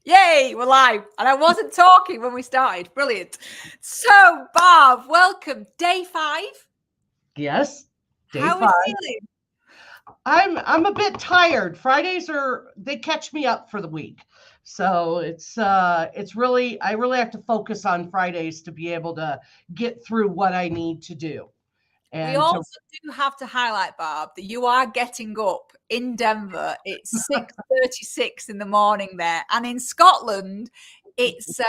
Yay, we're live. And I wasn't talking when we started. Brilliant. So, Barb, welcome. Day 5. Yes, day How are 5. you feeling? I'm a bit tired. Fridays they catch me up for the week. So it's really I really have to focus on Fridays to be able to get through what I need to do. We And also do have to highlight, Barb, that you are getting up in Denver. It's 6:36 in the morning there. And in Scotland, it's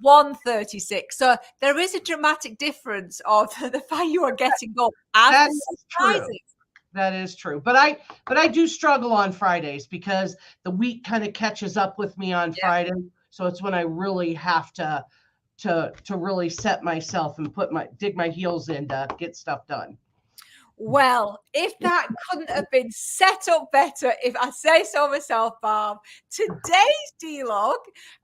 1:36. So there is a dramatic difference of the fact you are getting up as that the is sun true. rises. That is true. But I do struggle on Fridays because the week kind of catches up with me on Friday. So it's when I really have to really set myself and dig my heels in to get stuff done. Well, if that couldn't have been set up better, if I say so myself, Barb, today's D-log,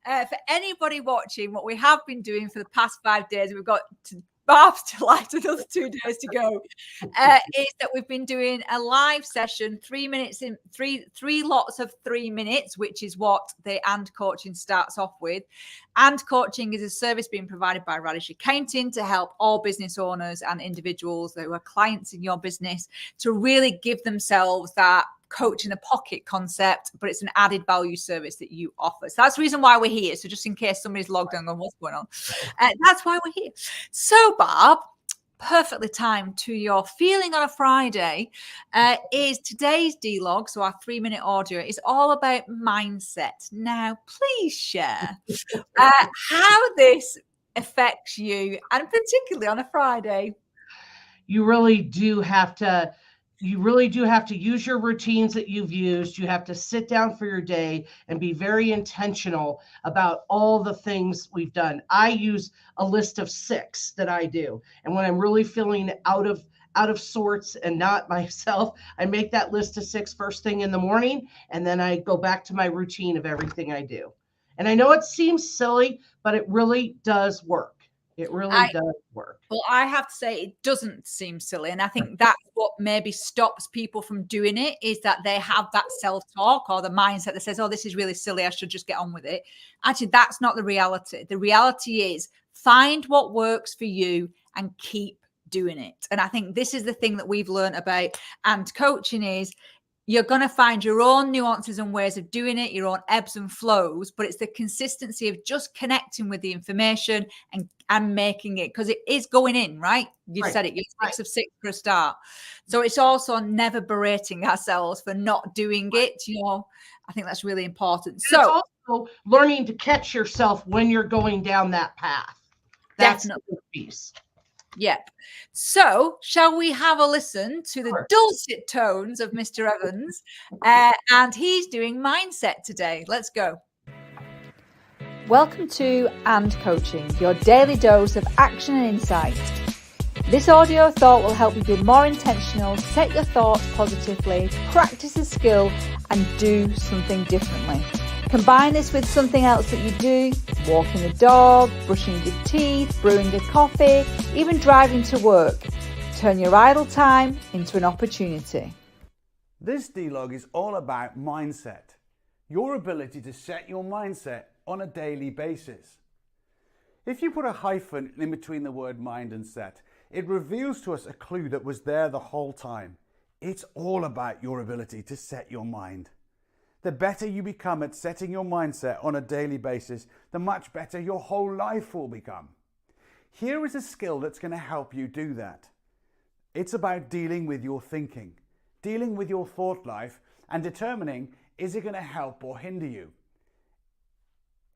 for anybody watching, what we have been doing for the past 5 days, we've got Barb's delight, another 2 days to go, is that we've been doing a live session, 3 minutes in three lots of 3 minutes, which is what the and.coaching starts off with. And.coaching is a service being provided by Radish Accounting to help all business owners and individuals who are clients in your business to really give themselves that coach in the pocket concept, but it's an added value service that you offer. So that's the reason why we're here. So just in case somebody's logged on and what's going on, that's why we're here. So Barb, perfectly timed to your feeling on a Friday, is today's D-log. So our 3-minute audio is all about mindset. Now, please share how this affects you, and particularly on a Friday. You really do have to use your routines that you've used. You have to sit down for your day and be very intentional about all the things we've done. I use a list of 6 that I do. And when I'm really feeling out of sorts and not myself, I make that list of 6 first thing in the morning, and then I go back to my routine of everything I do. And I know it seems silly, but it really does work. It really does work. Well, I have to say it doesn't seem silly. And I think that's what maybe stops people from doing it, is that they have that self-talk or the mindset that says, oh, this is really silly, I should just get on with it. Actually, that's not the reality. The reality is find what works for you and keep doing it. And I think this is the thing that we've learned about and.coaching is you're going to find your own nuances and ways of doing it, your own ebbs and flows, but it's the consistency of just connecting with the information and making it, because it is going in, right? You've said it, you're 6 of 6 for a start. So it's also never berating ourselves for not doing it. You know, I think that's really important. So it's also learning to catch yourself when you're going down that path. That's the piece. Yep. So, shall we have a listen to the dulcet tones of Mr. Evans? And he's doing mindset today. Let's go. Welcome to and.coaching, your daily dose of action and insight. This audio thought will help you be more intentional, set your thoughts positively, practice a skill, and do something differently. Combine this with something else that you do, walking the dog, brushing your teeth, brewing a coffee, even driving to work. Turn your idle time into an opportunity. This D-log is all about mindset, your ability to set your mindset on a daily basis. If you put a hyphen in between the word mind and set, it reveals to us a clue that was there the whole time. It's all about your ability to set your mind. The better you become at setting your mindset on a daily basis, the much better your whole life will become. Here is a skill that's going to help you do that. It's about dealing with your thinking, dealing with your thought life, and determining, is it going to help or hinder you?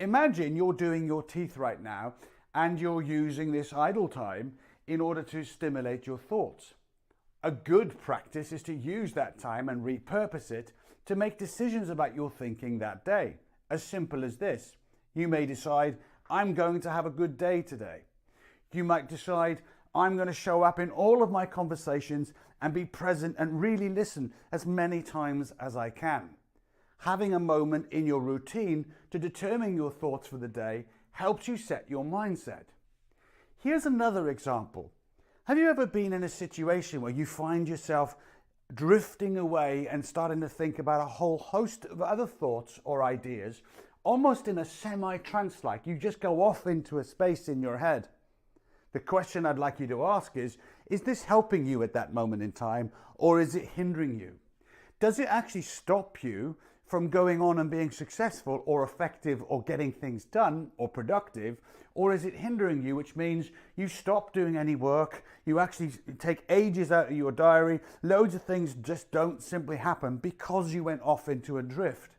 Imagine you're doing your teeth right now and you're using this idle time in order to stimulate your thoughts. A good practice is to use that time and repurpose it to make decisions about your thinking that day. As simple as this. You may decide, I'm going to have a good day today. You might decide, I'm going to show up in all of my conversations and be present and really listen as many times as I can. Having a moment in your routine to determine your thoughts for the day helps you set your mindset. Here's another example. Have you ever been in a situation where you find yourself drifting away and starting to think about a whole host of other thoughts or ideas, almost in a semi-trance like. You just go off into a space in your head. The question I'd like you to ask is this helping you at that moment in time, or is it hindering you? Does it actually stop you from going on and being successful or effective or getting things done or productive? Or is it hindering you, which means you stop doing any work, you actually take ages out of your diary, loads of things just don't simply happen because you went off into a drift?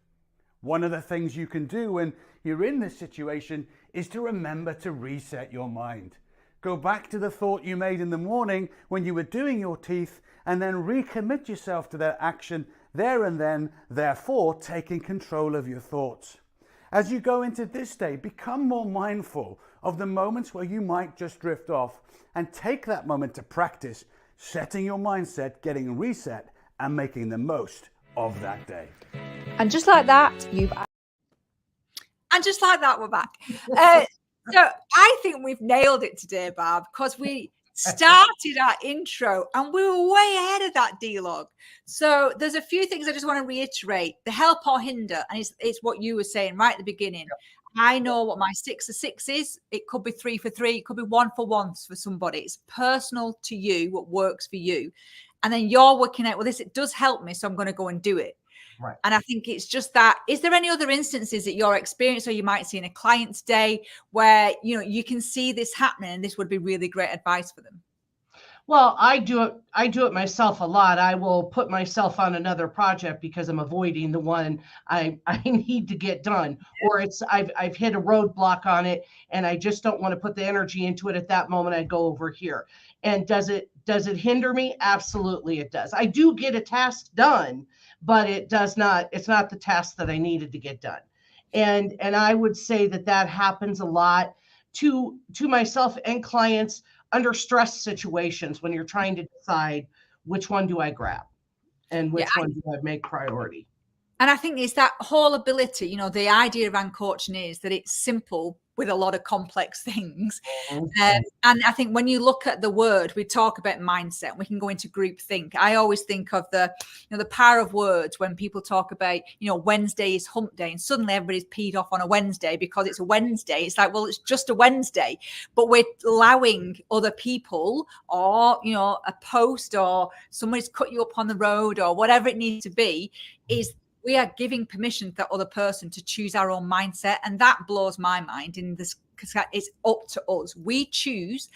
One of the things you can do when you're in this situation is to remember to reset your mind. Go back to the thought you made in the morning when you were doing your teeth, and then recommit yourself to that action there and then, therefore taking control of your thoughts. As you go into this day, become more mindful of the moments where you might just drift off, and take that moment to practice setting your mindset, getting reset, and making the most of that day. And just like that, we're back. So I think we've nailed it today, Barb, because we started our intro and we were way ahead of that D-log. So there's a few things I just want to reiterate. The help or hinder, and it's what you were saying right at the beginning. Yep. I know what my 6 for 6 is. It could be 3 for 3. It could be 1 for 1 for somebody. It's personal to you, what works for you. And then you're working out, well, it does help me, so I'm going to go and do it. Right. And I think it's just that. Is there any other instances that you're experiencing, or you might see in a client's day, where you can see this happening and this would be really great advice for them? Well, I do it myself a lot. I will put myself on another project because I'm avoiding the one I need to get done, or I've hit a roadblock on it and I just don't want to put the energy into it at that moment. I go over here. And does it hinder me? Absolutely it does. I do get a task done, but it's not the task that I needed to get done. And I would say that happens a lot to myself and clients under stress situations, when you're trying to decide which one do I grab and which one do I make priority. And I think it's that whole ability, the idea of and.coaching is that it's simple with a lot of complex things. And I think when you look at the word, we talk about mindset, we can go into group think. I always think of the power of words when people talk about, Wednesday is hump day, and suddenly everybody's peed off on a Wednesday because it's a Wednesday. It's like, well, it's just a Wednesday, but we're allowing other people, or, a post, or somebody's cut you up on the road, or whatever it needs to be, is we are giving permission to that other person to choose our own mindset. And that blows my mind in this, because it's up to us. We choose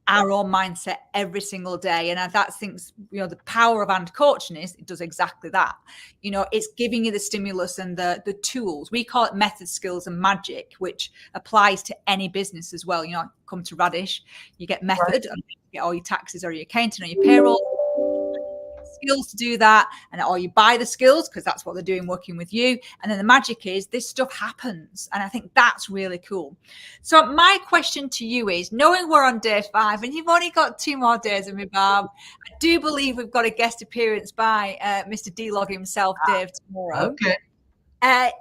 our own mindset every single day. And that thinks, the power of and.coaching is it does exactly that. It's giving you the stimulus and the tools. We call it method, skills, and magic, which applies to any business as well. Come to Radish, you get method, and you get all your taxes or your accounting or your payroll, skills to do that, or you buy the skills because that's what they're doing working with you. And then the magic is this stuff happens, and I think that's really cool. So my question to you is, knowing we're on day 5 and you've only got 2 more days with me, Barb, I do believe we've got a guest appearance by Mr. D-Log himself, Dave, tomorrow. Okay.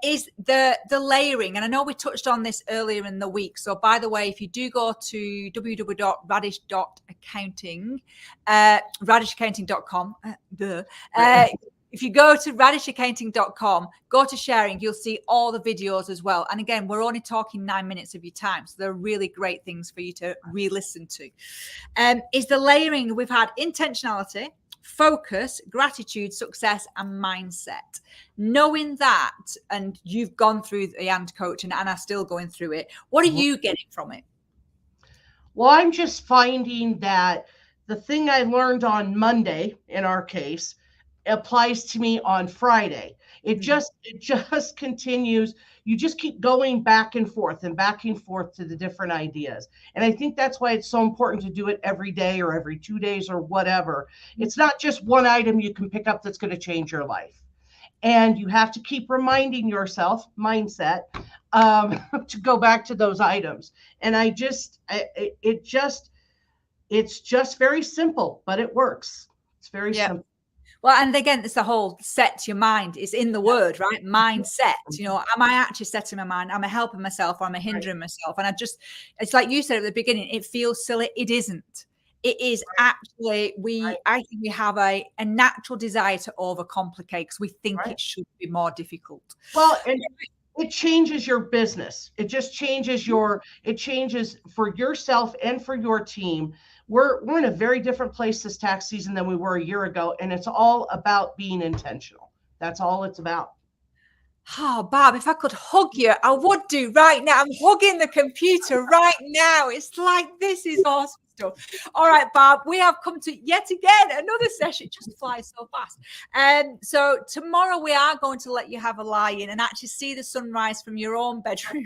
Is the layering, and I know we touched on this earlier in the week. So by the way, if you do go to www.radish.accounting, radishaccounting.com, if you go to radishaccounting.com, go to sharing, you'll see all the videos as well. And again, we're only talking 9 minutes of your time, so they're really great things for you to re-listen to. Is the layering. We've had intentionality, focus, gratitude, success, and mindset. Knowing that, and you've gone through the and.coach and are still going through it, what are you getting from it? Well, I'm just finding that the thing I learned on Monday, in our case, applies to me on Friday. It just continues. You just keep going back and forth to the different ideas. And I think that's why it's so important to do it every day or every 2 days or whatever. It's not just one item you can pick up that's going to change your life. And you have to keep reminding yourself, mindset, to go back to those items. And it's just very simple, but it works. It's very simple. Well, and again, it's the whole set your mind. It's in the word, right? Mindset. Am I actually setting my mind? Am I helping myself, or am I hindering myself? And it's like you said at the beginning, it feels silly. It isn't. It is actually, I think we have a natural desire to overcomplicate because we think it should be more difficult. Well, and it changes your business. It just changes it changes for yourself and for your team. We're in a very different place this tax season than we were a year ago. And it's all about being intentional. That's all it's about. Oh, Barb, if I could hug you, I would do right now. I'm hugging the computer right now. It's like, this is awesome stuff. All right, Barb, we have come to yet again another session. It just flies so fast. So tomorrow we are going to let you have a lie in and actually see the sunrise from your own bedroom.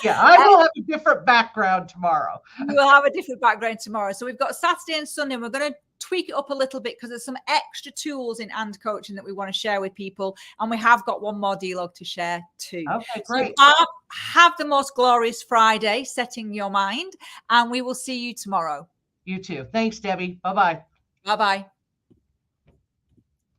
Yeah, I will have a different background tomorrow. We'll have a different background tomorrow. So we've got Saturday and Sunday, and we're going to tweak it up a little bit because there's some extra tools in and.coaching that we want to share with people. And we have got one more D-log to share too. Okay, great. So Barb, have the most glorious Friday, setting your mind, and we will see you tomorrow. You too. Thanks, Debbie. Bye-bye. Bye-bye.